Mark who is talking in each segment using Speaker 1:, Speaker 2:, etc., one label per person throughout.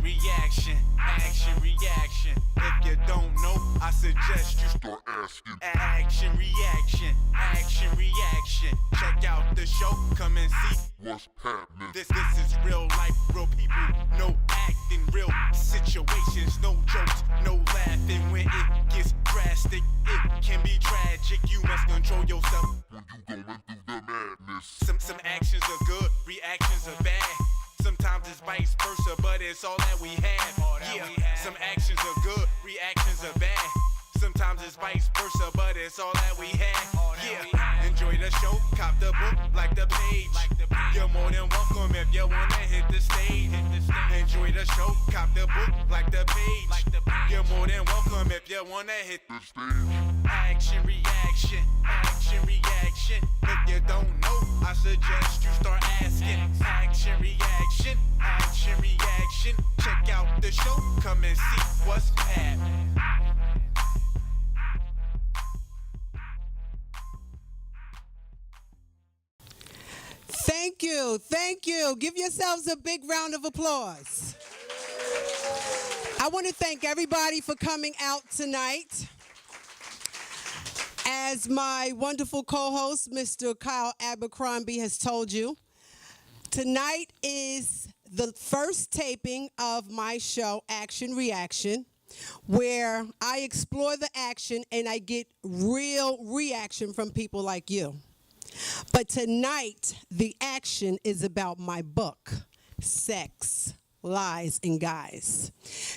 Speaker 1: reaction, action, reaction. If you don't know, I suggest you start asking. Action, reaction, action, reaction. Check out the show, come and see what's happening. This is real life, real people, no acting, real situations, no jokes, no laughing. When it gets drastic, it can be tragic. You must control yourself when you going through the madness. Some actions are good, reactions are bad. Sometimes it's vice versa, but it's all that we have. Yeah, some actions are good, reactions are bad. Sometimes it's vice versa, but it's all that we have. Yeah, enjoy the show, cop the book, like the page. You're more than welcome if you wanna hit the stage. Enjoy the show, cop the book, like the page. You're more than welcome if you wanna hit the stage. Action, reaction, action, reaction. If you don't know, I suggest you start asking. Action, reaction, action, reaction. Check out the show, come and see what's happening.
Speaker 2: Thank you. Thank you. Give yourselves a big round of applause. I want to thank everybody for coming out tonight. As my wonderful co-host, Mr. Kyle Abercrombie, has told you, tonight is the first taping of my show, Action Reaction, where I explore the action and I get real reaction from people like you. But tonight, the action is about my book, Sex, Lies, and Guys.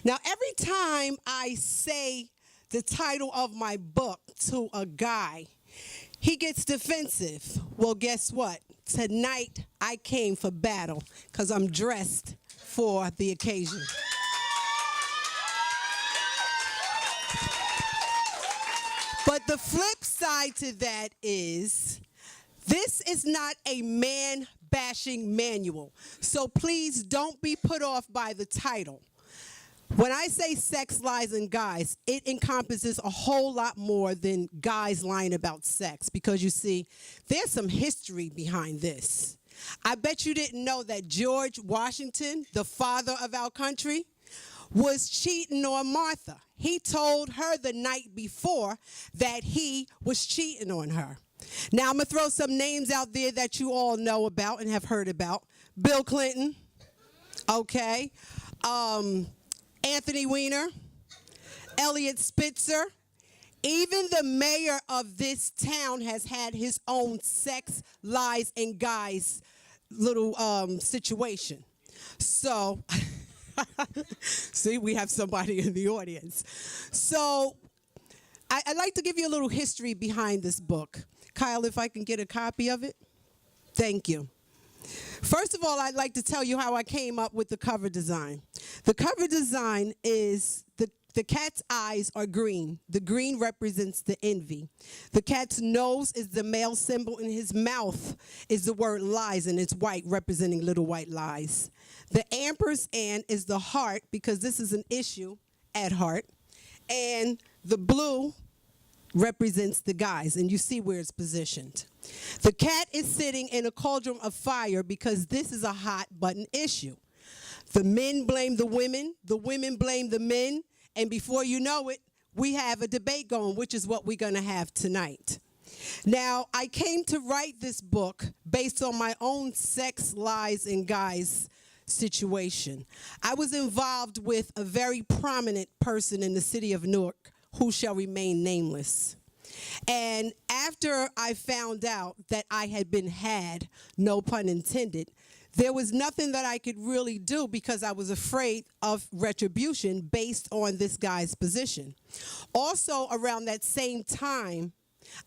Speaker 2: Now, every time I say the title of my book to a guy, he gets defensive. Well, guess what? Tonight, I came for battle because I'm dressed for the occasion. But the flip side to that is, this is not a man-bashing manual, so please don't be put off by the title. When I say sex, lies, and guys, it encompasses a whole lot more than guys lying about sex, because you see, there's some history behind this. I bet you didn't know that George Washington, the father of our country, was cheating on Martha. He told her the night before that he was cheating on her. Now, I'm going to throw some names out there that you all know about and have heard about. Bill Clinton, okay, Anthony Weiner, Elliot Spitzer. Even the mayor of this town has had his own sex, lies, and guys little situation. So, see, we have somebody in the audience. So, I'd like to give you a little history behind this book. Kyle, if I can get a copy of it. Thank you. First of all, I'd like to tell you how I came up with the cover design. The cover design is the cat's eyes are green. The green represents the envy. The cat's nose is the male symbol, and his mouth is the word lies, and it's white, representing little white lies. The ampersand is the heart, because this is an issue at heart. And the blue represents the guys, and you see where it's positioned. The cat is sitting in a cauldron of fire because this is a hot button issue. The men blame the women blame the men, and before you know it, we have a debate going, which is what we're going to have tonight. Now, I came to write this book based on my own sex, lies, and guys situation. I was involved with a very prominent person in the city of Newark, who shall remain nameless. And after I found out that I had been had, no pun intended, there was nothing that I could really do because I was afraid of retribution based on this guy's position. Also, around that same time,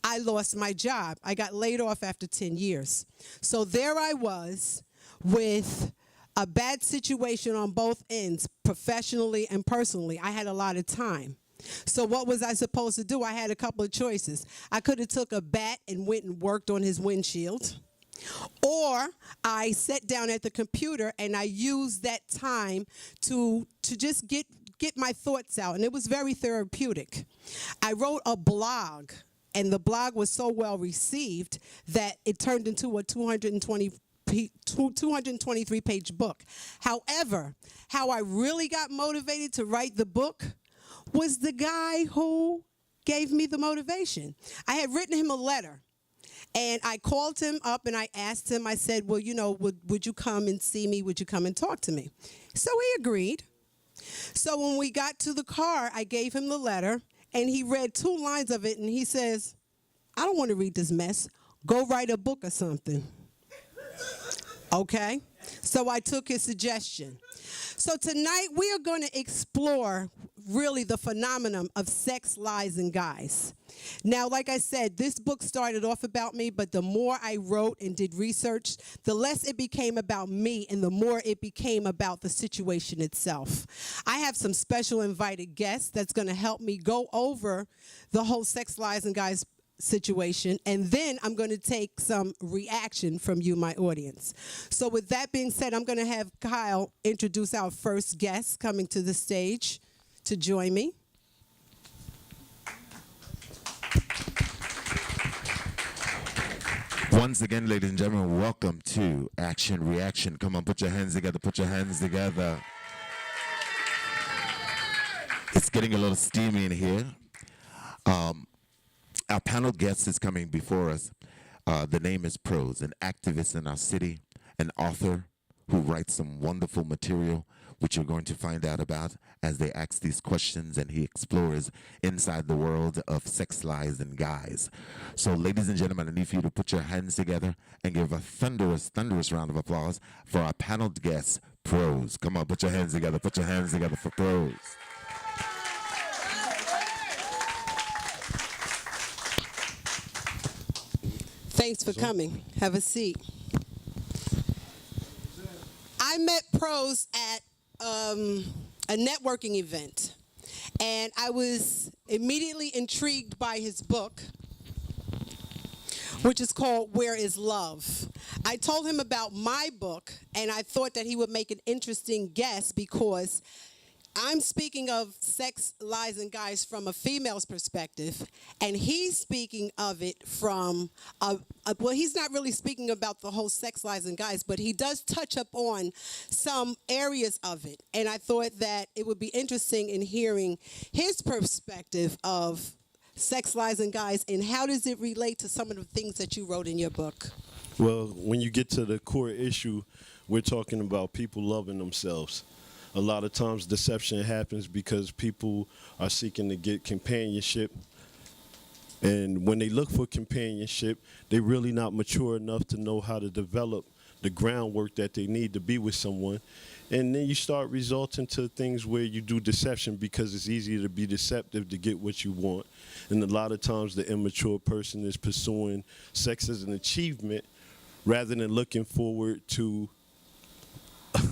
Speaker 2: I lost my job. I got laid off after 10 years. So there I was with a bad situation on both ends, professionally and personally. I had a lot of time. So what was I supposed to do? I had a couple of choices. I could have took a bat and went and worked on his windshield, or I sat down at the computer and I used that time to just get my thoughts out, and it was very therapeutic. I wrote a blog, and the blog was so well received that it turned into a 220 223-page book. However, how I really got motivated to write the book was the guy who gave me the motivation. I had written him a letter, and I called him up and I asked him, I said, well, you know, would you come and see me? Would you come and talk to me? So he agreed. So when we got to the car, I gave him the letter, and he read 2 lines of it, and he says, I don't want to read this mess. Go write a book or something. Okay? So I took his suggestion. So tonight we are going to explore really the phenomenon of sex, lies, and guys. Now, like I said, this book started off about me, but the more I wrote and did research, the less it became about me and the more it became about the situation itself. I have some special invited guests that's going to help me go over the whole sex, lies, and guys situation, and then I'm going to take some reaction from you, my audience. So with that being said, I'm going to have Kyle introduce our first guest coming to the stage to join me.
Speaker 3: Once again, ladies and gentlemen, welcome to Action Reaction. Come on, put your hands together, put your hands together. It's getting a little steamy in here. Our panel guest is coming before us. The name is Prose, an activist in our city, an author who writes some wonderful material, which you're going to find out about as they ask these questions and he explores inside the world of sex, lies, and guys. So, ladies and gentlemen, I need for you to put your hands together and give a thunderous, thunderous round of applause for our panel guest, Prose. Come on, put your hands together for Prose.
Speaker 2: Thanks for coming. Have a seat. I met Prose at a networking event, and I was immediately intrigued by his book, which is called Where is Love? I told him about my book, and I thought that he would make an interesting guest because I'm speaking of sex, lies, and guys from a female's perspective, and he's speaking of it from, well, he's not really speaking about the whole sex, lies, and guys, but he does touch up on some areas of it. And I thought that it would be interesting in hearing his perspective of sex, lies, and guys, and how does it relate to some of the things that you wrote in your book?
Speaker 4: Well, when you get to the core issue, we're talking about people loving themselves. A lot of times deception happens because people are seeking to get companionship. And when they look for companionship, they're really not mature enough to know how to develop the groundwork that they need to be with someone. And then you start resulting to things where you do deception because it's easier to be deceptive to get what you want. And a lot of times the immature person is pursuing sex as an achievement rather than looking forward to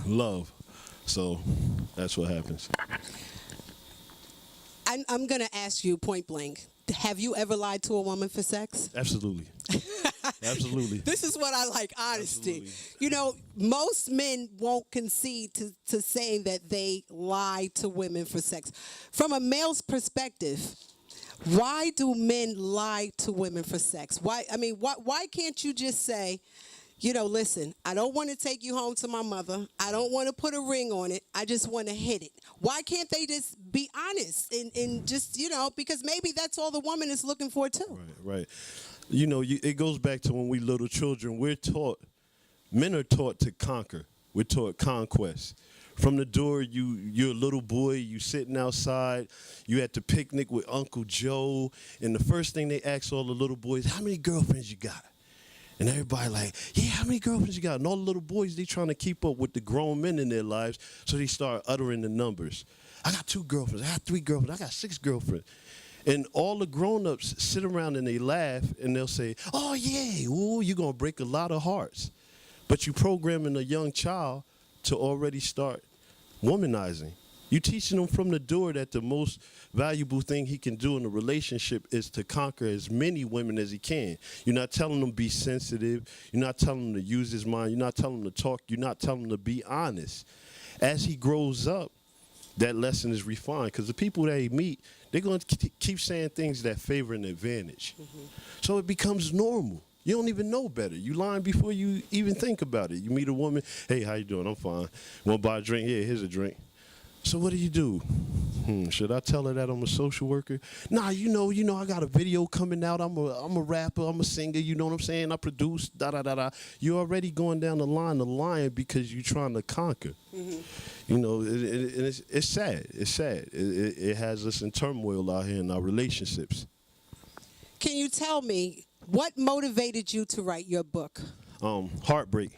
Speaker 4: love. So that's what happens.
Speaker 2: I'm going to ask you point blank. Have you ever lied to a woman for sex?
Speaker 4: Absolutely. Absolutely.
Speaker 2: This is what I like, honesty.
Speaker 4: Absolutely.
Speaker 2: You know, most men won't concede to saying that they lie to women for sex. From a male's perspective, why do men lie to women for sex? Why can't you just say, you know, listen, I don't want to take you home to my mother. I don't want to put a ring on it. I just want to hit it. Why can't they just be honest and just, you know, because maybe that's all the woman is looking for too.
Speaker 4: Right. You know, it goes back to when we little children. Men are taught to conquer. We're taught conquest. From the door, you're a little boy, you sitting outside, you at the picnic with Uncle Joe, and the first thing they ask all the little boys, how many girlfriends you got? And everybody like, yeah, how many girlfriends you got? And all the little boys, they trying to keep up with the grown men in their lives, so they start uttering the numbers. I got 2 girlfriends, I got 3 girlfriends, I got 6 girlfriends. And all the grown-ups sit around and they laugh, and they'll say, oh, yeah, ooh, you're going to break a lot of hearts. But you programming a young child to already start womanizing. You teaching them from the door that the most valuable thing he can do in a relationship is to conquer as many women as he can. You're not telling him to be sensitive. You're not telling him to use his mind. You're not telling him to talk. You're not telling him to be honest. As he grows up, that lesson is refined because the people that he meet, they're going to keep saying things that favor an advantage. Mm-hmm. So it becomes normal. You don't even know better. You lying before you even think about it. You meet a woman, hey, how you doing? I'm fine. Want to buy a drink? Yeah, here's a drink. So what do? Should I tell her that I'm a social worker? Nah, you know, I got a video coming out. I'm a rapper. I'm a singer. You know what I'm saying? I produce. You're already going down the line of lying because you're trying to conquer. You know, it's sad. It's sad. It has us in turmoil out here in our relationships.
Speaker 2: Can you tell me what motivated you to write your book?
Speaker 4: Heartbreak,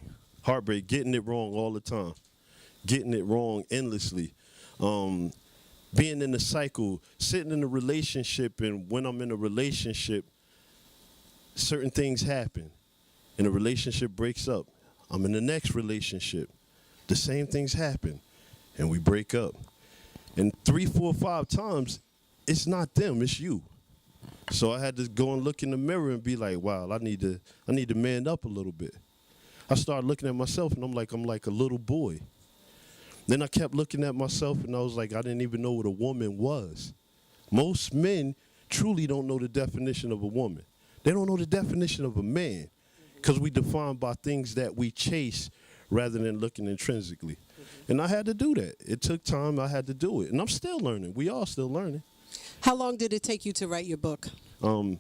Speaker 4: getting it wrong all the time, getting it wrong endlessly. Being in the cycle, sitting in a relationship, and when I'm in a relationship, certain things happen, and the relationship breaks up. I'm in the next relationship, the same things happen, and we break up. And 3, 4, 5 times, it's not them, it's you. So I had to go and look in the mirror and be like, wow, I need to man up a little bit. I started looking at myself, and I'm like a little boy. Then I kept looking at myself, and I was like, I didn't even know what a woman was. Most men truly don't know the definition of a woman. They don't know the definition of a man because we define by things that we chase rather than looking intrinsically. And I had to do that. It took time. I had to do it. And I'm still learning. We are still learning.
Speaker 2: How long did it take you to write your book?
Speaker 4: The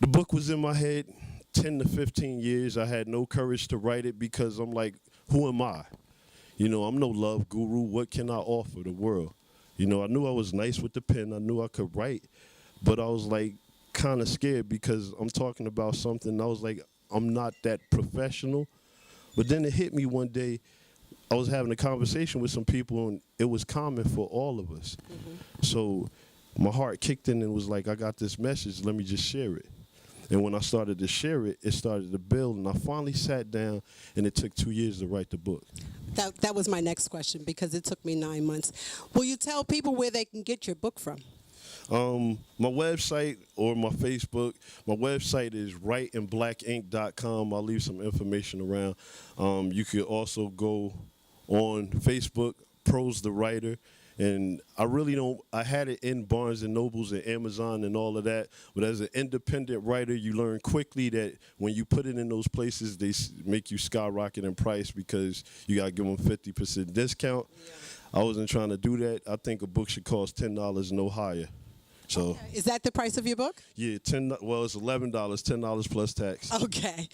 Speaker 4: book was in my head 10 to 15 years. I had no courage to write it because I'm like, who am I? You know, I'm no love guru. What can I offer the world? You know, I knew I was nice with the pen. I knew I could write, but I was like kind of scared because I'm talking about something. I was like, I'm not that professional. But then it hit me one day. I was having a conversation with some people, and it was common for all of us. So my heart kicked in and was like, I got this message. Let me just share it. And when I started to share it, it started to build. And I finally sat down, and it took 2 years to write the book.
Speaker 2: That was my next question because it took me 9 months. Will you tell people where they can get your book from?
Speaker 4: My website or my Facebook. My website is writeinblackink.com. I'll leave some information around. You could also go on Facebook, Prose the Writer. And I really don't, I had it in Barnes and Nobles and Amazon and all of that. But as an independent writer, you learn quickly that when you put it in those places, they make you skyrocket in price because you got to give them 50% discount. Yeah. I wasn't trying to do that. I think a book should cost $10, no higher. So,
Speaker 2: okay. Is that the price of your book?
Speaker 4: Yeah, well, it's $11, $10 plus tax.
Speaker 2: Okay.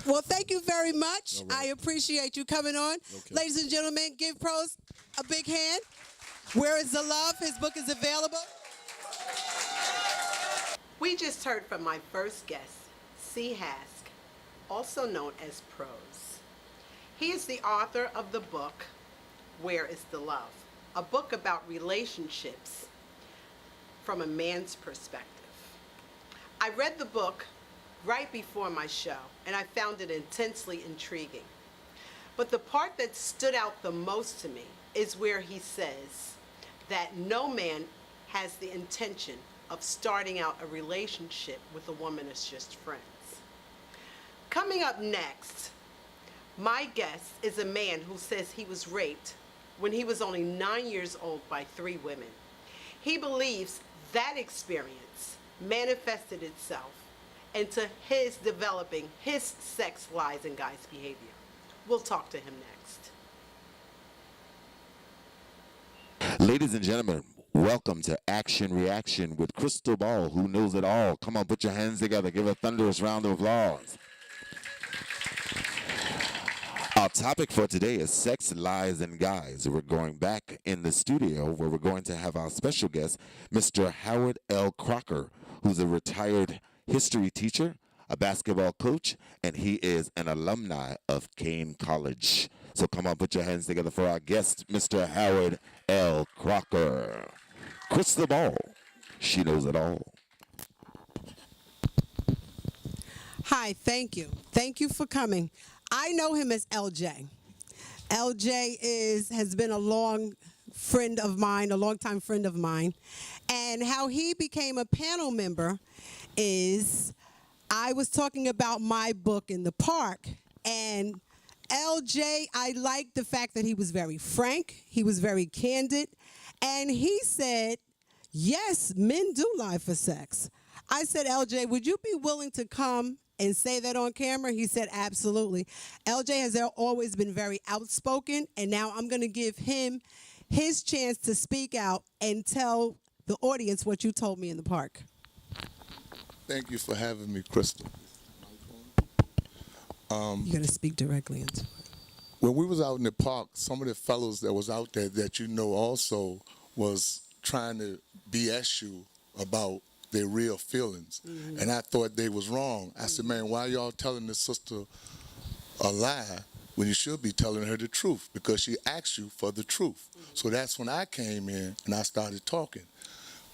Speaker 2: Well, thank you very much.
Speaker 4: Right.
Speaker 2: I appreciate you coming on.
Speaker 4: Okay.
Speaker 2: Ladies and gentlemen, give Prose a big hand. Where is the love? His book is available. We just heard from my first guest, C. Hask, also known as Prose. He is the author of the book, Where is the Love? A book about relationships from a man's perspective. I read the book right before my show, and I found it intensely intriguing. But the part that stood out the most to me is where he says that no man has the intention of starting out a relationship with a woman as just friends. Coming up next, my guest is a man who says he was raped when he was only 9 years old by 3 women. He believes that experience manifested itself into his developing his sex, lies, and guys behavior. We'll talk to him next.
Speaker 3: Ladies and gentlemen, welcome to Action Reaction with Crystal Ball, who knows it all. Come on, put your hands together. Give a thunderous round of applause. Our topic for today is sex, lies, and guys. We're going back in the studio where we're going to have our special guest, Mr. Howard L. Crocker, who's a retired history teacher, a basketball coach, and he is an alumni of Kane College. So come on, put your hands together for our guest, Mr. Howard L. Crocker. Crystal Ball, she knows it all.
Speaker 2: Hi, thank you. Thank you for coming. I know him as LJ. LJ has been a long friend of mine, a longtime friend of mine. And how he became a panel member is I was talking about my book in the park, and LJ, I liked the fact that he was very frank, he was very candid, and he said, yes, men do lie for sex. I said, LJ, would you be willing to come and say that on camera? He said, absolutely. LJ has always been very outspoken, and now I'm going to give him his chance to speak out and tell the audience what you told me in the park.
Speaker 5: Thank you for having me, Crystal.
Speaker 2: You're going to speak directly into it.
Speaker 5: When we was out in the park, some of the fellows that was out there that you know also was trying to BS you about their real feelings. And I thought they was wrong. I said, man, why y'all telling this sister a lie when you should be telling her the truth? Because she asked you for the truth. So that's when I came in and I started talking.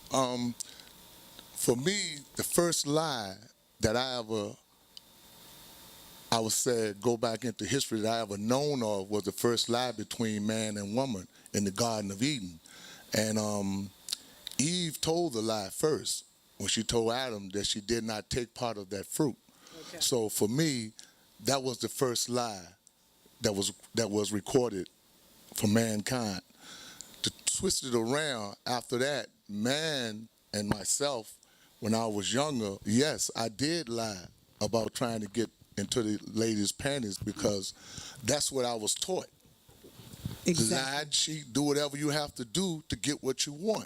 Speaker 5: For me, the first lie that I would say, go back into history, that I ever known of was the first lie between man and woman in the Garden of Eden. And Eve told the lie first when she told Adam that she did not take part of that fruit. Okay. So for me, that was the first lie that was recorded for mankind. To twist it around, after that, man and myself, when I was younger, yes, I did lie about trying to get into the ladies' panties because that's what I was taught.
Speaker 2: Exactly.
Speaker 5: Lie, cheat, do whatever you have to do to get what you want.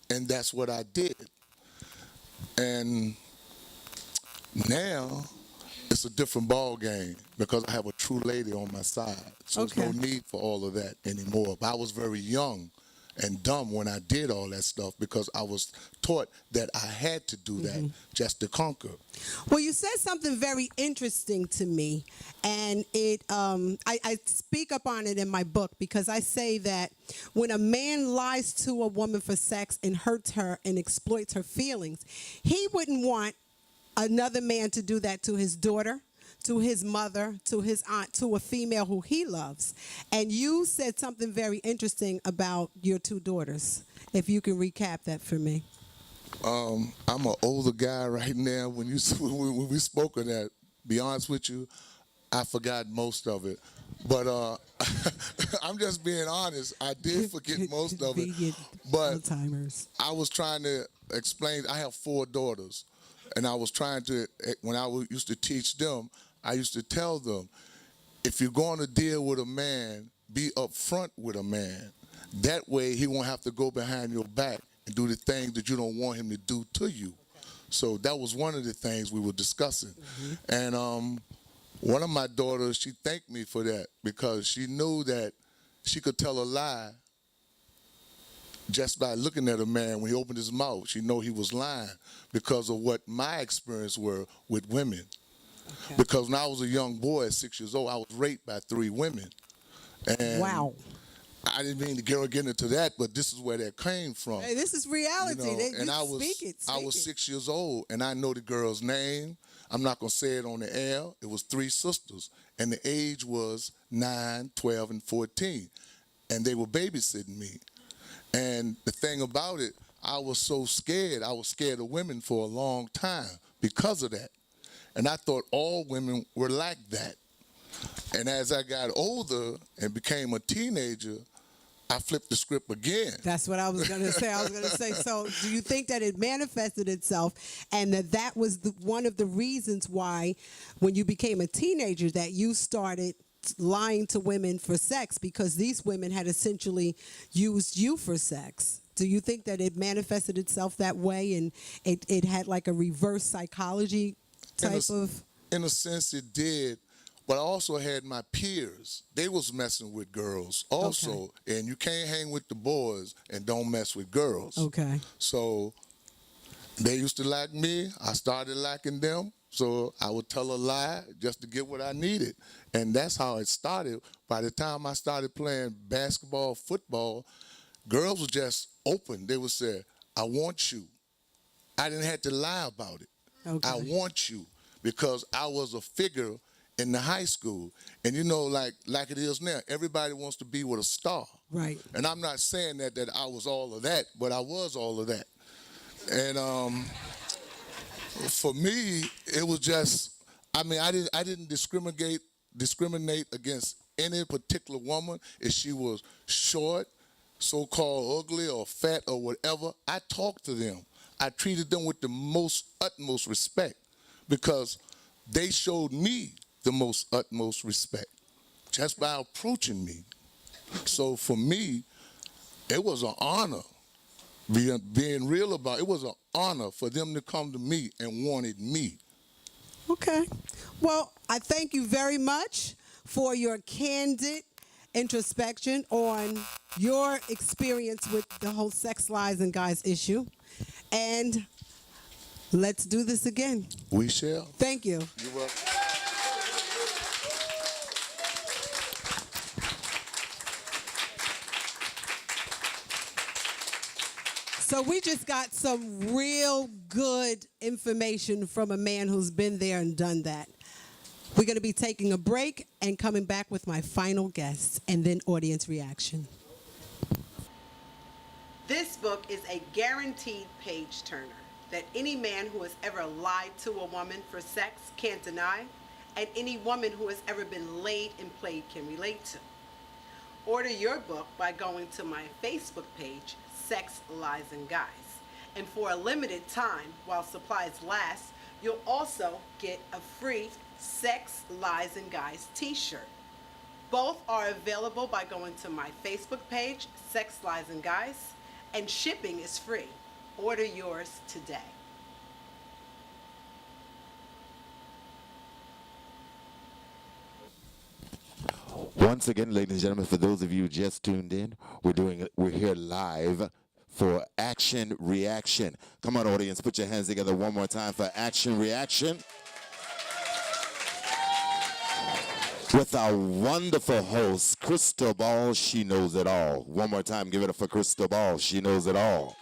Speaker 5: And that's what I did. And now it's a different ball game because I have a true lady on my side. So
Speaker 2: Okay.
Speaker 5: there's no need for all of that anymore. But I was very young and dumb when I did all that stuff because I was taught that I had to do that just to conquer.
Speaker 2: Well, you said something very interesting to me, and I speak up on it in my book because I say that when a man lies to a woman for sex and hurts her and exploits her feelings, he wouldn't want another man to do that to his daughter, to his mother, to his aunt, to a female who he loves. And you said something very interesting about your two daughters. If you can recap that for me.
Speaker 5: I'm an older guy right now. When we spoke of that, be honest with you, I forgot most of it. But I'm just being honest. I did forget most of it. But
Speaker 2: Alzheimer's.
Speaker 5: I was trying to explain. I have 4 daughters, and I was trying to, when I used to teach them, I used to tell them, if you're going to deal with a man, be upfront with a man. That way he won't have to go behind your back and do the things that you don't want him to do to you. So that was one of the things we were discussing. And one of my daughters, she thanked me for that because she knew that she could tell a lie just by looking at a man when he opened his mouth. She knew he was lying because of what my experience were with women. Okay. Because when I was a young boy at 6 years old, I was raped by 3 women. And
Speaker 2: wow.
Speaker 5: I didn't mean to get into that, but this is where that came from.
Speaker 2: Hey, this is reality.
Speaker 5: And I was 6 years old, and I know the girl's name. I'm not going to say it on the air. It was 3 sisters, and the age was 9, 12, and 14. And they were babysitting me. And the thing about it, I was so scared. I was scared of women for a long time because of that. And I thought all women were like that. And as I got older and became a teenager, I flipped the script again.
Speaker 2: That's what I was going to say. I was going to say, so do you think that it manifested itself and that was one of the reasons why when you became a teenager that you started lying to women for sex because these women had essentially used you for sex? Do you think that it manifested itself that way and it had like a reverse psychology type of?
Speaker 5: In a sense, it did. But I also had my peers. They was messing with girls also. Okay. And you can't hang with the boys and don't mess with girls.
Speaker 2: Okay.
Speaker 5: So they used to like me. I started liking them. So I would tell a lie just to get what I needed. And that's how it started. By the time I started playing basketball, football, girls were just open. They would say, I want you. I didn't have to lie about it. Okay. I want you because I was a figure in the high school. And you know, like it is now, everybody wants to be with a star.
Speaker 2: Right.
Speaker 5: And I'm not saying that I was all of that, but I was all of that. And for me, it was just, I mean, I didn't discriminate against any particular woman if she was short, so-called ugly or fat or whatever. I talked to them. I treated them with the utmost respect because they showed me the most utmost respect just by approaching me. So for me, it was an honor. Being real about it, was an honor for them to come to me and wanted me.
Speaker 2: Okay. Well, I thank you very much for your candid introspection on your experience with the whole sex, lies, and guys issue. And let's do this again.
Speaker 5: We shall.
Speaker 2: Thank you.
Speaker 5: You're welcome.
Speaker 2: So we just got some real good information from a man who's been there and done that. We're going to be taking a break and coming back with my final guests and then audience reaction. This book is a guaranteed page turner that any man who has ever lied to a woman for sex can't deny, and any woman who has ever been laid and played can relate to. Order your book by going to my Facebook page, Sex, Lies, and Guys. And for a limited time, while supplies last, you'll also get a free Sex, Lies, and Guys t-shirt. Both are available by going to my Facebook page, Sex, Lies, and Guys, and shipping is free. Order yours today.
Speaker 3: Once again, ladies and gentlemen, for those of you who just tuned in, we're here live for Action Reaction. Come on, audience, put your hands together one more time for Action Reaction. With our wonderful host, Crystal Ball, she knows it all. One more time, give it up for Crystal Ball, she knows it all.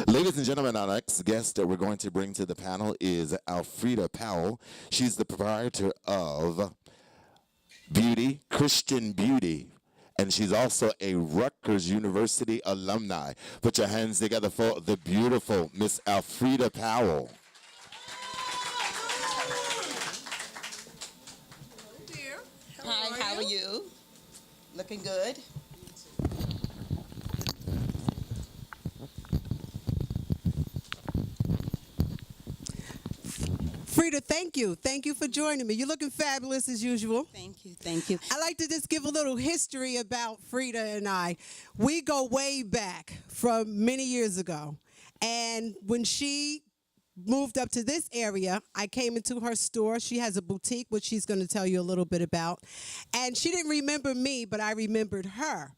Speaker 3: Ladies and gentlemen, our next guest that we're going to bring to the panel is Alfreda Powell. She's the proprietor of Beauty, Christian Beauty, and she's also a Rutgers University alumni. Put your hands together for the beautiful Miss Alfreda Powell.
Speaker 6: Hi, how are you? Looking good?
Speaker 2: Frida, thank you. Thank you for joining me. You're looking fabulous as usual.
Speaker 6: Thank you, thank you.
Speaker 2: I like to just give a little history about Frida and I. We go way back from many years ago. And when she moved up to this area, I came into her store. She has a boutique, which she's going to tell you a little bit about. And she didn't remember me, but I remembered her.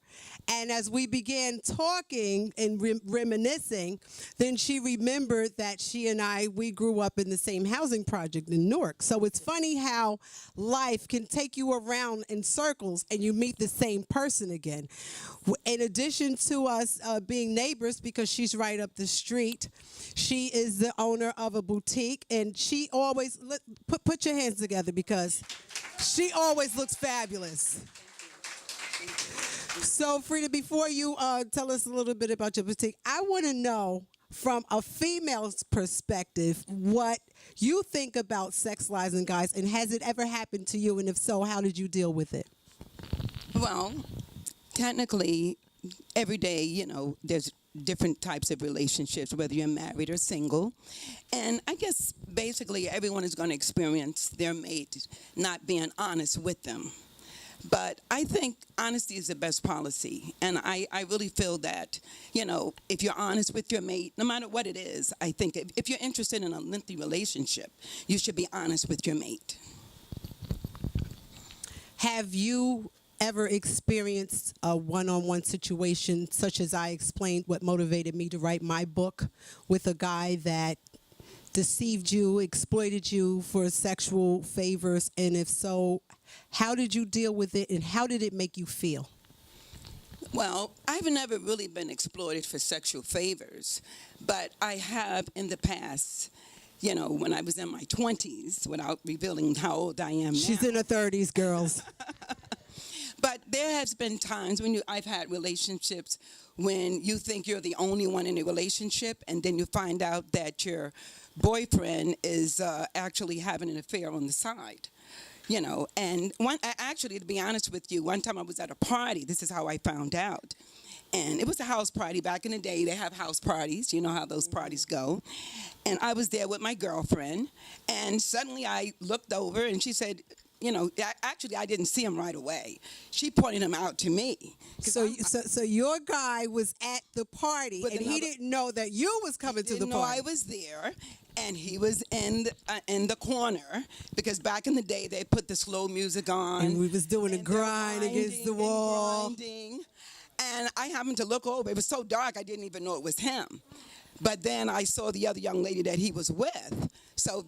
Speaker 2: And as we began talking and reminiscing, then she remembered that she and we grew up in the same housing project in Newark. So it's funny how life can take you around in circles and you meet the same person again. In addition to us being neighbors, because she's right up the street, she is the owner of a boutique, and she always, put your hands together because she always looks fabulous. So, Frida, before you tell us a little bit about your boutique, I want to know, from a female's perspective, what you think about sex, lies, and guys, and has it ever happened to you? And if so, how did you deal with it?
Speaker 6: Well, technically, every day, there's different types of relationships, whether you're married or single. And I guess basically everyone is going to experience their mate not being honest with them. But I think honesty is the best policy. And I really feel that, if you're honest with your mate, no matter what it is, I think if you're interested in a lengthy relationship, you should be honest with your mate.
Speaker 2: Have you ever experienced a one-on-one situation such as I explained what motivated me to write my book, with a guy that deceived you, exploited you for sexual favors? And if so, how did you deal with it, and how did it make you feel?
Speaker 6: Well, I've never really been exploited for sexual favors, but I have in the past, when I was in my 20s, without revealing how old I am now.
Speaker 2: She's in her 30s, girls.
Speaker 6: But there has been times when I've had relationships when you think you're the only one in a relationship, and then you find out that your boyfriend is actually having an affair on the side. And actually, to be honest with you, one time I was at a party. This is how I found out. And it was a house party. Back in the day, they have house parties. You know how those parties go. And I was there with my girlfriend. And suddenly I looked over and she said, actually, I didn't see him right away. She pointed him out to me.
Speaker 2: So your guy was at the party, and he didn't know that you was coming to the
Speaker 6: Didn't know
Speaker 2: party.
Speaker 6: I was there, and he was in the corner, because back in the day they put the slow music on,
Speaker 2: And we was doing a
Speaker 6: and they're
Speaker 2: grind against the
Speaker 6: grinding and
Speaker 2: wall.
Speaker 6: grinding. And I happened to look over. It was so dark I didn't even know it was him. But then I saw the other young lady that he was with. So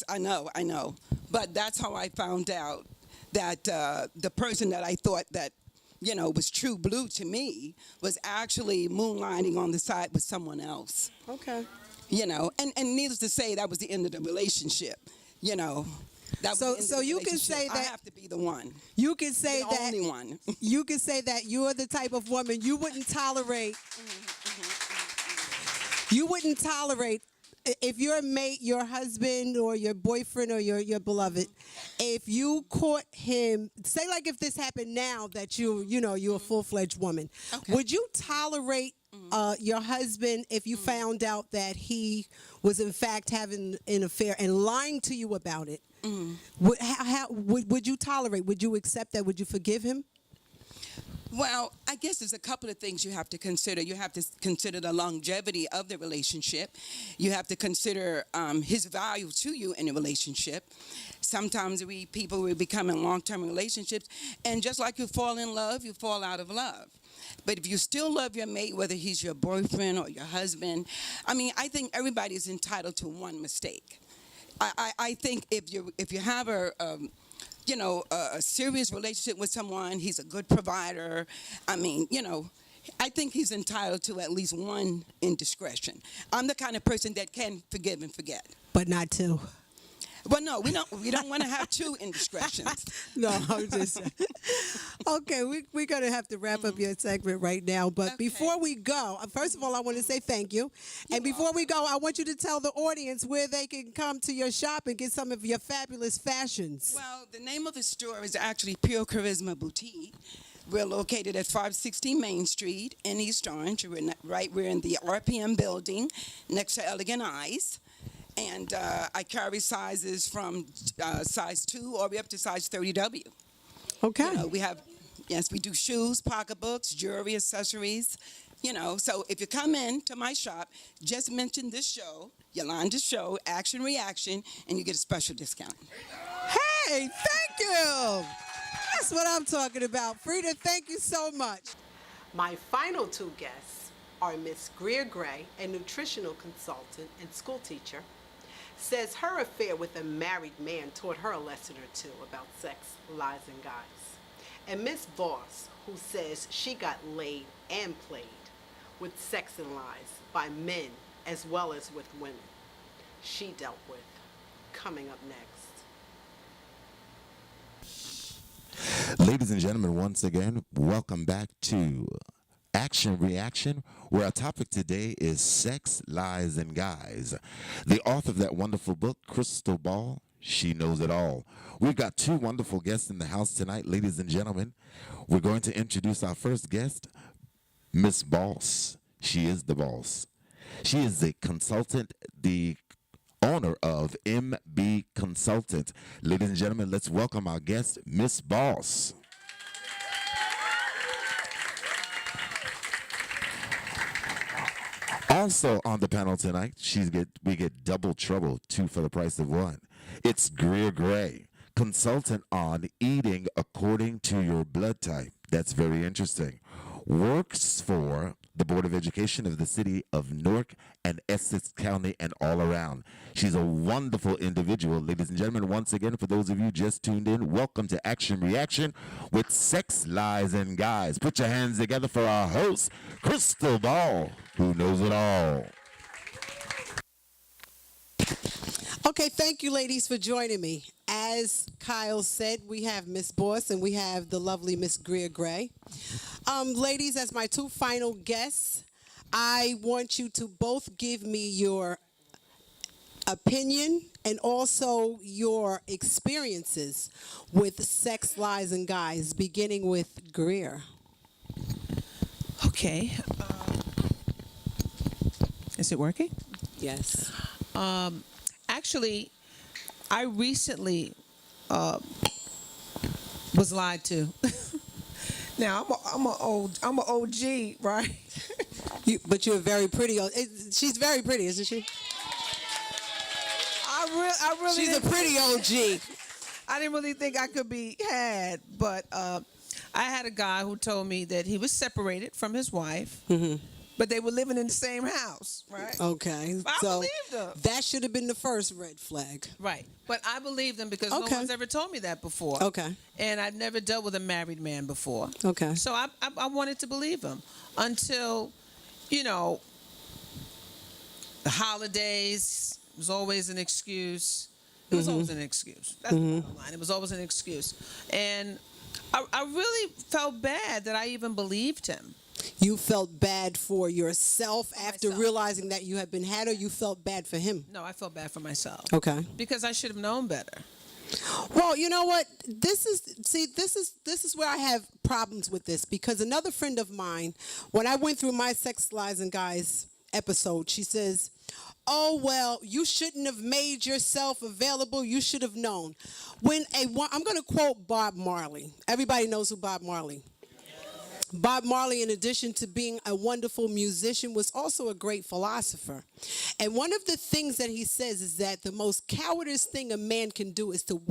Speaker 6: I know. But that's how I found out that the person that I thought that, was true blue to me was actually moonlighting on the side with someone else.
Speaker 2: Okay.
Speaker 6: And needless to say, that was the end of the relationship. That was the end of
Speaker 2: So
Speaker 6: the
Speaker 2: you can
Speaker 6: relationship.
Speaker 2: say
Speaker 6: I
Speaker 2: that-
Speaker 6: have to be the one.
Speaker 2: You can say
Speaker 6: The
Speaker 2: that.
Speaker 6: only one.
Speaker 2: You can say that you're the type of woman you wouldn't tolerate. You wouldn't tolerate if your mate, your husband, or your boyfriend, or your beloved, if you caught him, say like if this happened now that you're a full-fledged woman,
Speaker 6: Okay.
Speaker 2: would you tolerate your husband if you found out that he was in fact having an affair and lying to you about it? Would you tolerate? Would you accept that? Would you forgive him?
Speaker 6: Well, I guess there's a couple of things you have to consider. You have to consider the longevity of the relationship. You have to consider his value to you in a relationship. Sometimes people will become in long-term relationships, and just like you fall in love, you fall out of love. But if you still love your mate, whether he's your boyfriend or your husband, I think everybody is entitled to one mistake. I think if you have a serious relationship with someone, he's a good provider. I think he's entitled to at least one indiscretion. I'm the kind of person that can forgive and forget.
Speaker 2: But not two.
Speaker 6: Well, no, we don't want to have two indiscretions.
Speaker 2: No, I'm just okay. We're gonna have to wrap up your segment right now. But
Speaker 6: Okay.
Speaker 2: before we go, first of all, I want to say thank you. And before we go, I want you to tell the audience where they can come to your shop and get some of your fabulous fashions.
Speaker 6: Well, the name of the store is actually Pure Charisma Boutique. We're located at 516 Main Street in East Orange. We're in the RPM building next to Elegant Eyes. And I carry sizes from size 2 all the way up to size 30W.
Speaker 2: Okay.
Speaker 6: We do shoes, pocketbooks, jewelry, accessories. So if you come in to my shop, just mention this show, Yolanda's Show, Action Reaction, and you get a special discount.
Speaker 2: Hey, thank you. That's what I'm talking about. Frida, thank you so much. My final two guests are Miss Greer Gray, a nutritional consultant and school teacher, says her affair with a married man taught her a lesson or two about sex, lies, and guys. And Miss Boss, who says she got laid and played with sex and lies by men as well as with women she dealt with. Coming up next.
Speaker 3: Ladies and gentlemen, once again, welcome back to Action Reaction, where our topic today is sex, lies, and guys. The author of that wonderful book, Crystal Ball, she knows it all. We've got two wonderful guests in the house tonight, ladies and gentlemen. We're going to introduce our first guest, Miss Boss. She is the boss. She is the consultant, the owner of MB Consultant. Ladies and gentlemen, let's welcome our guest, Miss Boss. Also on the panel tonight, we get double trouble, 2 for the price of 1. It's Greer Gray, consultant on eating according to your blood type. That's very interesting. Works for the Board of Education of the city of Newark and Essex County and all around. She's a wonderful individual. Ladies and gentlemen, once again, for those of you just tuned in, welcome to Action Reaction with Sex, Lies, and Guys. Put your hands together for our host, Crystal Ball, who knows it all.
Speaker 2: Okay, thank you, ladies, for joining me. As Kyle said, we have Miss Boss and we have the lovely Miss Greer Gray. Ladies, as my two final guests, I want you to both give me your opinion and also your experiences with sex, lies, and guys, beginning with Greer.
Speaker 7: Okay. Is it working?
Speaker 2: Yes.
Speaker 7: Actually, I recently was lied to. Now I'm a OG, right?
Speaker 2: But you're very pretty. She's very pretty, isn't she?
Speaker 7: I really
Speaker 2: She's a
Speaker 7: didn't-
Speaker 2: pretty OG.
Speaker 7: I didn't really think I could be had, but I had a guy who told me that he was separated from his wife, but they were living in the same house, right?
Speaker 2: Okay.
Speaker 7: I
Speaker 2: So
Speaker 7: believed her.
Speaker 2: that should have been the first red flag.
Speaker 7: Right. But I believed them because
Speaker 2: Okay.
Speaker 7: no one's ever told me that before.
Speaker 2: Okay.
Speaker 7: And I'd never dealt with a married man before.
Speaker 2: Okay.
Speaker 7: So I wanted to believe him until, the holidays was always an excuse. It was always an excuse. That's the bottom line. It was always an excuse. And I really felt bad that I even believed him.
Speaker 2: You felt bad for yourself after
Speaker 7: myself.
Speaker 2: realizing that you had been had, or you felt bad for him?
Speaker 7: No, I felt bad for myself.
Speaker 2: Okay.
Speaker 7: Because I should have known better.
Speaker 2: Well, you know what? This is where I have problems with this, because another friend of mine, when I went through my Sex, Lies, and Guys episode, she says, "Oh, well, you shouldn't have made yourself available. You should have known." I'm going to quote Bob Marley. Everybody knows who Bob Marley. Bob Marley, in addition to being a wonderful musician, was also a great philosopher. And one of the things that he says is that the most cowardice thing a man can do is to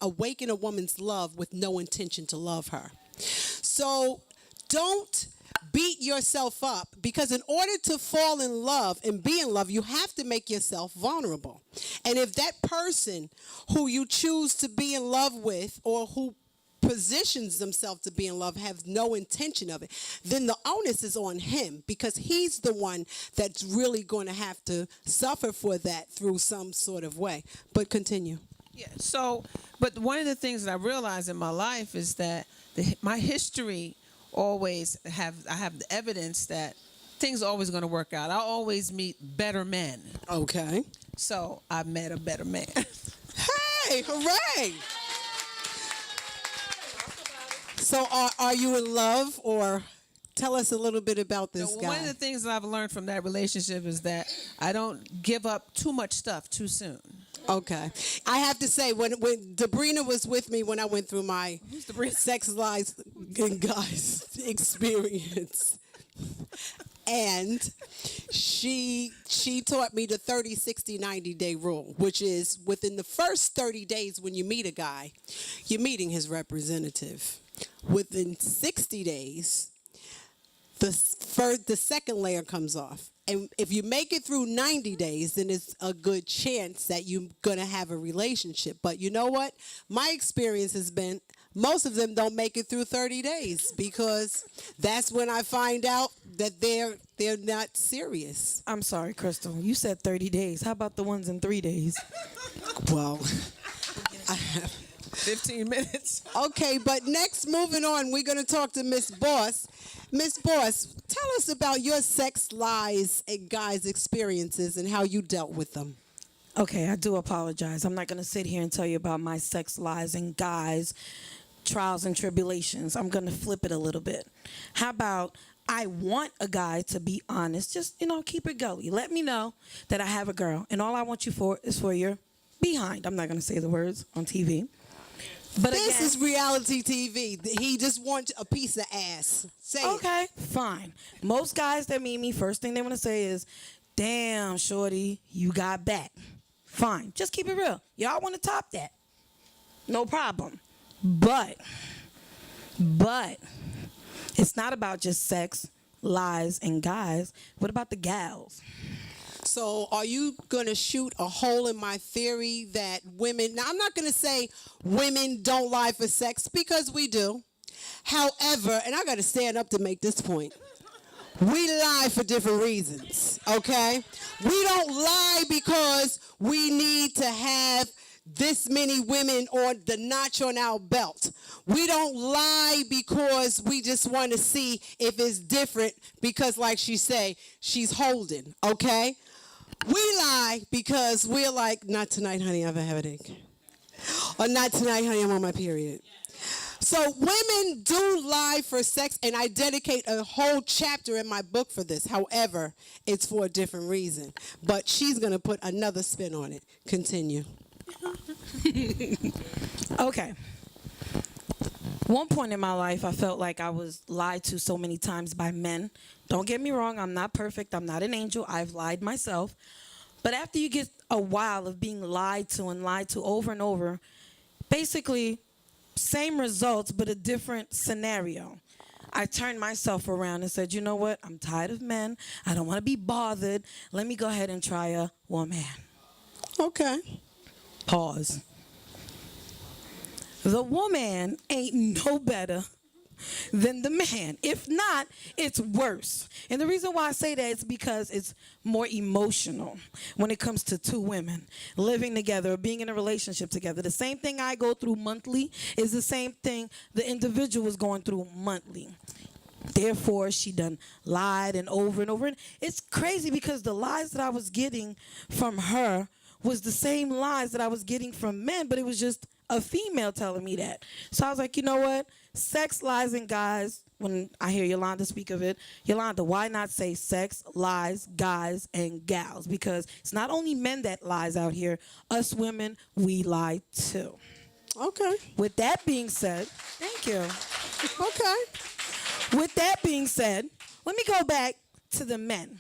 Speaker 2: awaken a woman's love with no intention to love her. So don't beat yourself up, because in order to fall in love and be in love, you have to make yourself vulnerable. And if that person who you choose to be in love with, or who positions themselves to be in love, have no intention of it, then the onus is on him, because he's the one that's really going to have to suffer for that through some sort of way. But continue.
Speaker 7: Yeah. So, but one of the things that I realized in my life is that my history always I have the evidence that things are always going to work out. I'll always meet better men.
Speaker 2: Okay.
Speaker 7: So I met a better man.
Speaker 2: Hey, hooray! So are you in love, or tell us a little bit about this
Speaker 7: So
Speaker 2: guy?
Speaker 7: one of the things that I've learned from that relationship is that I don't give up too much stuff too soon.
Speaker 2: Okay. I have to say, when Debrina was with me when I went through my Sex, Lies, and Guys experience, and she taught me the 30, 60, 90-day rule, which is within the first 30 days when you meet a guy, you're meeting his representative. Within 60 days, the second layer comes off. And if you make it through 90 days, then it's a good chance that you're going to have a relationship. But you know what? My experience has been most of them don't make it through 30 days, because that's when I find out that they're not serious.
Speaker 8: I'm sorry, Crystal. You said 30 days. How about the ones in 3 days?
Speaker 2: Well,
Speaker 7: 15 minutes.
Speaker 2: okay, but next, moving on, we're going to talk to Miss Boss. Miss Boss, tell us about your Sex, Lies, and Guys experiences and how you dealt with them.
Speaker 8: Okay, I do apologize. I'm not going to sit here and tell you about my sex, lies, and guys, trials and tribulations. I'm going to flip it a little bit. How about I want a guy to be honest. Just, keep it gully. Let me know that I have a girl, and all I want you for is for your behind. I'm not going to say the words on TV. But
Speaker 2: This
Speaker 8: again,
Speaker 2: is reality TV. He just wants a piece of ass. Say it.
Speaker 8: okay, fine. Most guys that meet me, first thing they want to say is, "Damn, shorty, you got back." Fine, just keep it real. Y'all want to top that? No problem. But it's not about just sex, lies, and guys. What about the gals?
Speaker 2: So are you going to shoot a hole in my theory that women... Now, I'm not going to say women don't lie for sex, because we do. However, and I got to stand up to make this point, we lie for different reasons, okay? We don't lie because we need to have this many women on the notch on our belt. We don't lie because we just want to see if it's different, because like she say, she's holding, okay? We lie because we're like, "Not tonight, honey, I have a headache." Or, "Not tonight, honey, I'm on my period." So women do lie for sex, and I dedicate a whole chapter in my book for this. However, it's for a different reason. But she's going to put another spin on it. Continue.
Speaker 8: Okay. One point in my life, I felt like I was lied to so many times by men. Don't get me wrong, I'm not perfect. I'm not an angel. I've lied myself. But after you get a while of being lied to over and over, basically, same results, but a different scenario. I turned myself around and said, you know what? I'm tired of men. I don't want to be bothered. Let me go ahead and try a woman.
Speaker 2: Okay.
Speaker 8: Pause. The woman ain't no better than the man. If not, it's worse. And the reason why I say that is because it's more emotional when it comes to two women living together or being in a relationship together. The same thing I go through monthly is the same thing the individual is going through monthly. Therefore, she done lied and over and over. And it's crazy because the lies that I was getting from her was the same lies that I was getting from men, but it was just a female telling me that. So I was like, you know what? Sex, lies, and guys, when I hear Yolanda speak of it, Yolanda, why not say sex, lies, guys, and gals? Because it's not only men that lies out here. Us women, we lie too.
Speaker 2: Okay.
Speaker 8: With that being said, thank you.
Speaker 2: Okay.
Speaker 8: With that being said, let me go back to the men.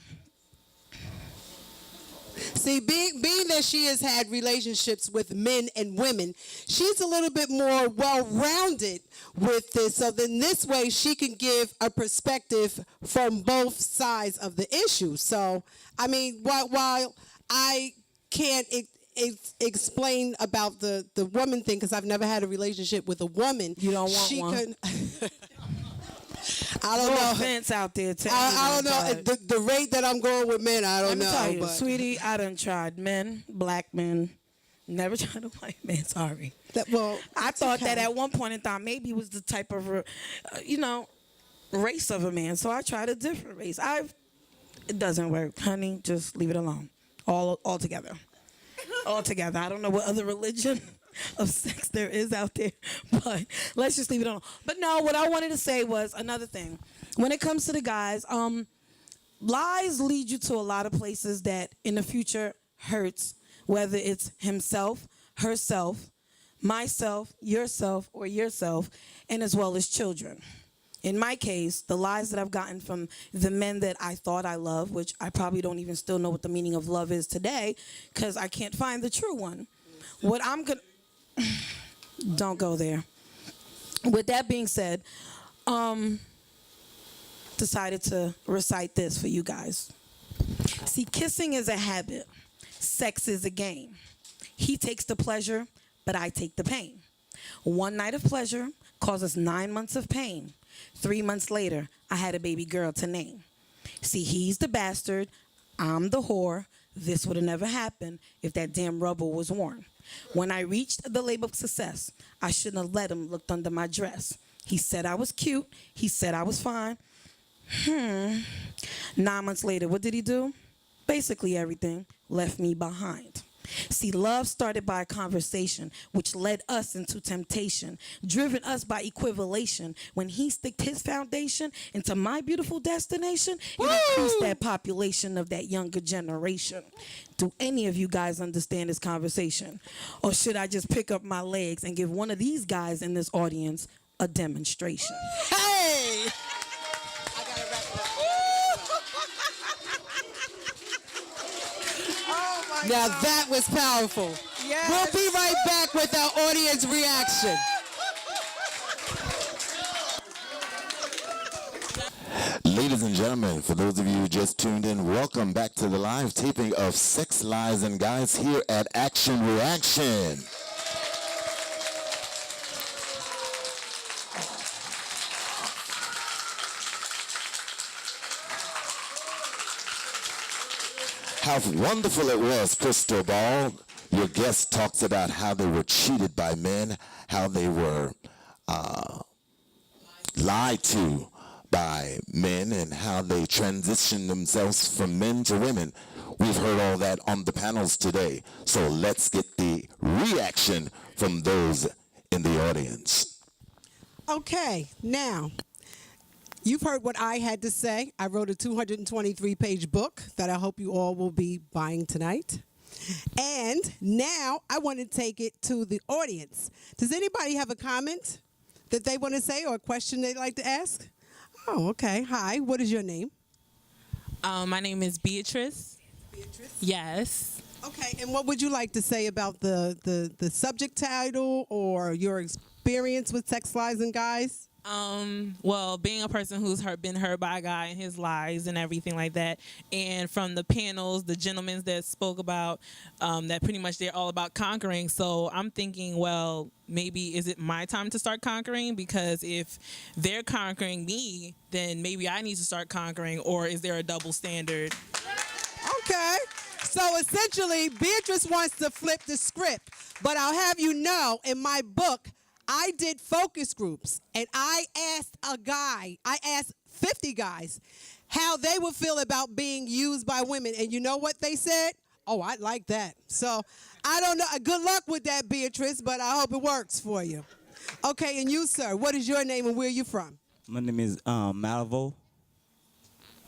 Speaker 2: See, being that she has had relationships with men and women, she's a little bit more well-rounded with this. So then this way she can give a perspective from both sides of the issue. So, I mean, while I can't explain about the woman thing because I've never had a relationship with a woman.
Speaker 8: You don't want one?
Speaker 2: I don't
Speaker 8: no
Speaker 2: know.
Speaker 8: offense out there to
Speaker 2: I don't know. The rate that I'm going with men, I don't know.
Speaker 8: Let me tell you,
Speaker 2: but
Speaker 8: sweetie, I done tried men, black men. Never tried a white man, sorry. I thought that at one point in time maybe it was the type of, race of a man. So I tried a different race. It doesn't work. Honey, just leave it alone. All together. All together. I don't know what other religion of sex there is out there, but let's just leave it alone. But no, what I wanted to say was another thing. When it comes to the guys, lies lead you to a lot of places that in the future hurts, whether it's himself, herself, myself, yourself, or yourself, and as well as children. In my case, the lies that I've gotten from the men that I thought I loved, which I probably don't even still know what the meaning of love is today, because I can't find the true one. What I'm going to... Don't go there. With that being said, decided to recite this for you guys. See, kissing is a habit. Sex is a game. He takes the pleasure, but I take the pain. One night of pleasure causes 9 months of pain. 3 months later, I had a baby girl to name. See, he's the bastard. I'm the whore. This would have never happened if that damn rubber was worn. When I reached the label of success, I shouldn't have let him look under my dress. He said I was cute. He said I was fine. 9 months later, what did he do? Basically everything. Left me behind. See, love started by a conversation, which led us into temptation, driven us by equivalation. When he sticked his foundation into my beautiful destination, it increased that population of that younger generation. Do any of you guys understand this conversation? Or should I just pick up my legs and give one of these guys in this audience a demonstration?
Speaker 2: Hey! Now that was powerful.
Speaker 7: Yes.
Speaker 2: We'll be right back with our audience reaction.
Speaker 3: Ladies and gentlemen, for those of you who just tuned in, welcome back to the live taping of Sex, Lies, and Guys here at Action Reaction. How wonderful it was, Crystal Ball. Your guest talks about how they were cheated by men, how they were lied to by men, and how they transitioned themselves from men to women. We've heard all that on the panels today. So let's get the reaction from those in the audience.
Speaker 2: Okay, now, you've heard what I had to say. I wrote a 223-page book that I hope you all will be buying tonight. And now I want to take it to the audience. Does anybody have a comment that they want to say or a question they'd like to ask? Oh, okay. Hi, what is your name?
Speaker 9: My name is Beatrice.
Speaker 2: Beatrice?
Speaker 9: Yes.
Speaker 2: Okay, and what would you like to say about the subject title or your experience with sex, lies, and guys?
Speaker 9: Well, being a person who's been hurt by a guy and his lies and everything like that, and from the panels, the gentlemen that spoke about that pretty much they're all about conquering. So I'm thinking, well, maybe is it my time to start conquering? Because if they're conquering me, then maybe I need to start conquering, or is there a double standard?
Speaker 2: Okay. So essentially, Beatrice wants to flip the script. But I'll have you know, in my book, I did focus groups, and I asked 50 guys how they would feel about being used by women. And you know what they said? Oh, I like that. So I don't know. Good luck with that, Beatrice, but I hope it works for you. Okay, and you, sir, what is your name and where are you from?
Speaker 10: My name is Malvo.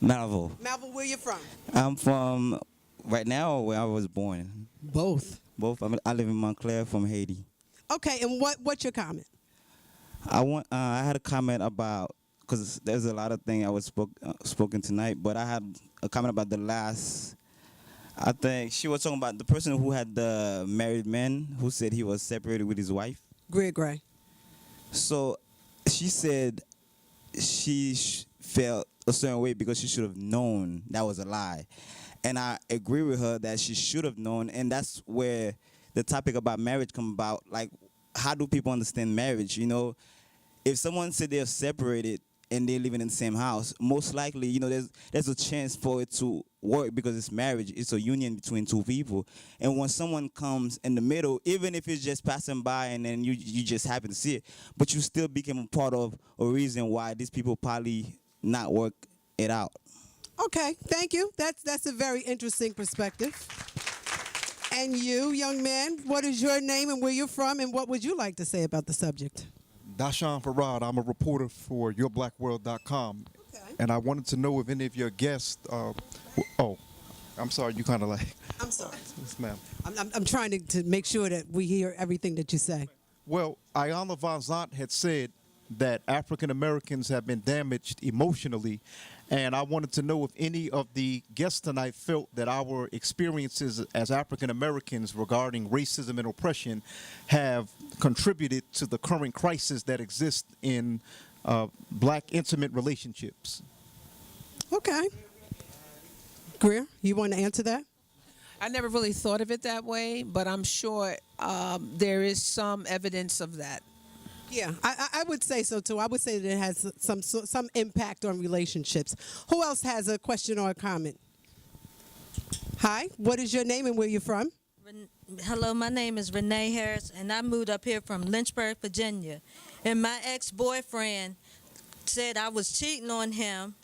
Speaker 10: Malvo.
Speaker 2: Malvo, where you from?
Speaker 10: I'm from right now where I was born.
Speaker 2: Both.
Speaker 10: Both. I live in Montclair from Haiti.
Speaker 2: Okay, and what's your comment?
Speaker 10: I had a comment about, because there's a lot of things I was spoken tonight, but I had a comment about the last. I think she was talking about the person who had the married man who said he was separated with his wife.
Speaker 2: Greer Gray.
Speaker 10: So she said she felt a certain way because she should have known that was a lie. And I agree with her that she should have known, and that's where the topic about marriage come about. Like, how do people understand marriage? You know, if someone said they're separated and they're living in the same house, most likely, you know, there's a chance for it to work because it's marriage. It's a union between two people. And when someone comes in the middle, even if it's just passing by and then you just happen to see it, but you still became a part of a reason why these people probably not work it out.
Speaker 2: Okay, thank you. That's a very interesting perspective. And you, young man, what is your name and where you're from, and what would you like to say about the subject?
Speaker 11: Dashawn Farad. I'm a reporter for YourBlackWorld.com.
Speaker 2: Okay.
Speaker 11: And I wanted to know if any of your guests, oh, I'm sorry, you kind of like.
Speaker 2: I'm sorry.
Speaker 11: Yes, ma'am.
Speaker 2: I'm trying to make sure that we hear everything that you say.
Speaker 11: Well, Ayanna Van Zant had said that African Americans have been damaged emotionally, and I wanted to know if any of the guests tonight felt that our experiences as African Americans regarding racism and oppression have contributed to the current crisis that exists in black intimate relationships.
Speaker 2: Okay. Greer, you want to answer that?
Speaker 7: I never really thought of it that way, but I'm sure there is some evidence of that.
Speaker 2: Yeah, I would say so too. I would say that it has some impact on relationships. Who else has a question or a comment? Hi, what is your name and where you're from?
Speaker 12: Hello, my name is Renee Harris, and I moved up here from Lynchburg, Virginia. And my ex-boyfriend said I was cheating on him,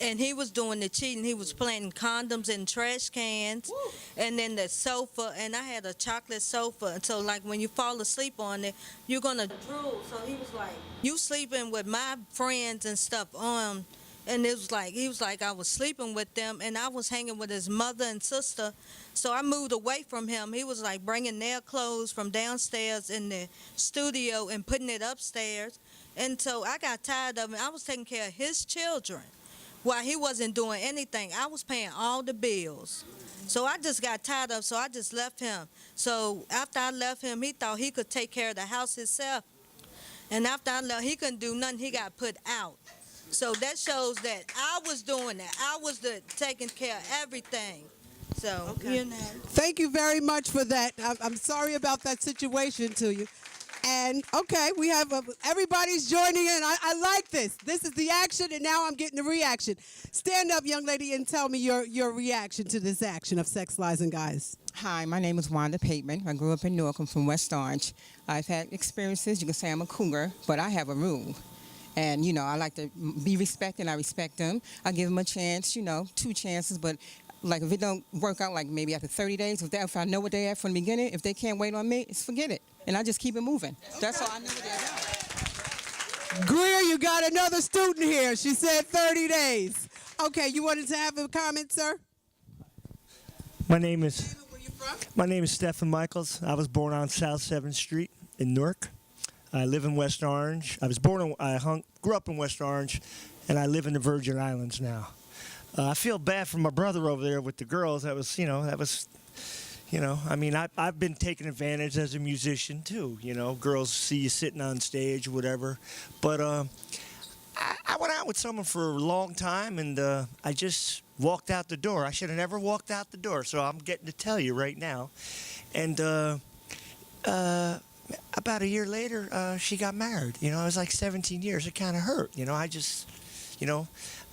Speaker 12: and he was doing the cheating. He was planting condoms in trash cans. Woo. And then the sofa, and I had a chocolate sofa. And so, like, when you fall asleep on it, you're going to drool. So he was like, you sleeping with my friends and stuff on. And it was like, he was like, I was sleeping with them, and I was hanging with his mother and sister. So I moved away from him. He was like bringing their clothes from downstairs in the studio and putting it upstairs. And so I got tired of it. I was taking care of his children while he wasn't doing anything. I was paying all the bills. So I just got tired of it, so I just left him. So after I left him, he thought he could take care of the house himself. And after I left, he couldn't do nothing. He got put out. So that shows that I was doing that. I was taking care of everything. So, you know.
Speaker 2: Thank you very much for that. I'm sorry about that situation to you. And, okay, we have everybody's joining in. I like this. This is the action, and now I'm getting the reaction. Stand up, young lady, and tell me your reaction to this action of Sex, Lies, and Guys.
Speaker 13: Hi, my name is Wanda Pateman. I grew up in Newark. I'm from West Orange. I've had experiences. You can say I'm a cougar, but I have a rule. And, you know, I like to be respected. I respect them. I give them a chance, you know, 2 chances. But, like, if it don't work out, like maybe after 30 days, if I know what they are from the beginning, if they can't wait on me, forget it. And I just keep it moving. That's all I know what they're about.
Speaker 2: Greer, you got another student here. She said 30 days. Okay, you wanted to have a comment, sir?
Speaker 14: My name is Stephen Michaels. I was born on South 7th Street in Newark. I live in West Orange. Grew up in West Orange, and I live in the Virgin Islands now. I feel bad for my brother over there with the girls. I've been taken advantage as a musician too. Girls see you sitting on stage, whatever. But I went out with someone for a long time, and I just walked out the door. I should have never walked out the door, so I'm getting to tell you right now. And about a year later, she got married. It was like 17 years. It kind of hurt.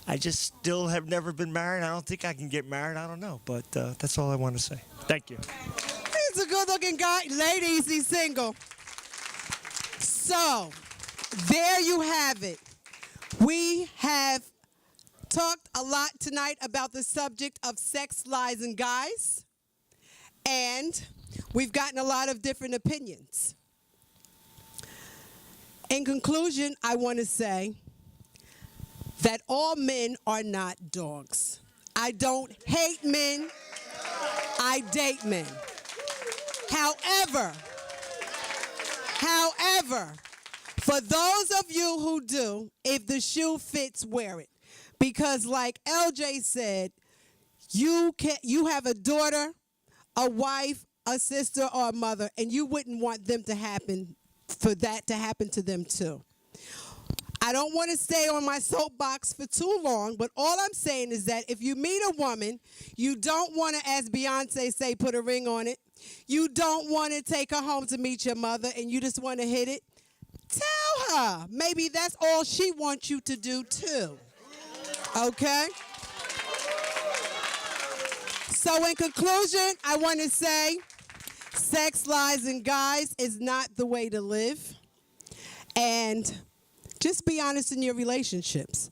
Speaker 14: I just still have never been married. I don't think I can get married. I don't know, but that's all I want to say. Thank you.
Speaker 2: He's a good-looking guy. Ladies, he's single. So, there you have it. We have talked a lot tonight about the subject of sex, lies, and guys. And we've gotten a lot of different opinions. In conclusion, I want to say that all men are not dogs. I don't hate men. I date men. However, for those of you who do, if the shoe fits, wear it. Because like LJ said, you have a daughter, a wife, a sister, or a mother, and you wouldn't want for that to happen to them too. I don't want to stay on my soapbox for too long, but all I'm saying is that if you meet a woman, you don't want to, as Beyonce say, put a ring on it. You don't want to take her home to meet your mother, and you just want to hit it. Tell her. Maybe that's all she wants you to do too. Okay? So in conclusion, I want to say sex, lies, and guys is not the way to live. And just be honest in your relationships.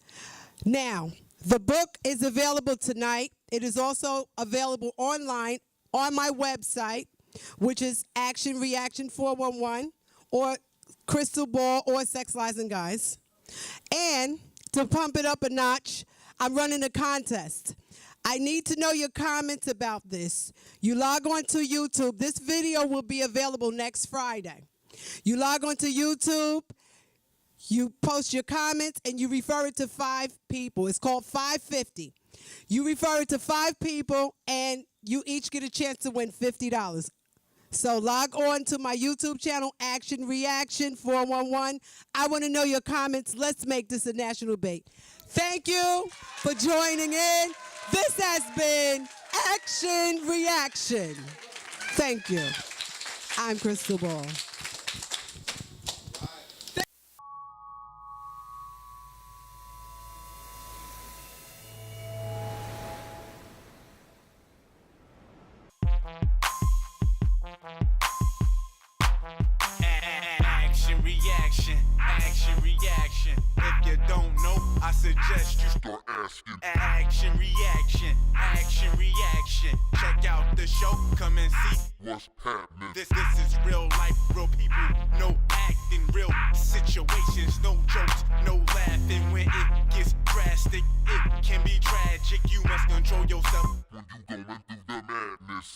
Speaker 2: Now, the book is available tonight. It is also available online on my website, which is Action Reaction 411, or Crystal Ball, or Sex, Lies, and Guys. And to pump it up a notch, I'm running a contest. I need to know your comments about this. You log on to YouTube. This video will be available next Friday. You log on to YouTube, you post your comments, and you refer it to 5 people. It's called 550. You refer it to 5 people, and you each get a chance to win $50. So log on to my YouTube channel, Action Reaction 411. I want to know your comments. Let's make this a national debate. Thank you for joining in. This has been Action Reaction. Thank you. I'm Crystal Ball.
Speaker 1: Action. If you don't know, I suggest you start asking. Action reaction. Check out the show, come and see what's happening. This is real life, real people, no acting, real situations, no jokes, no laughing. When it gets drastic, it can be tragic. You must control yourself when you going through the madness.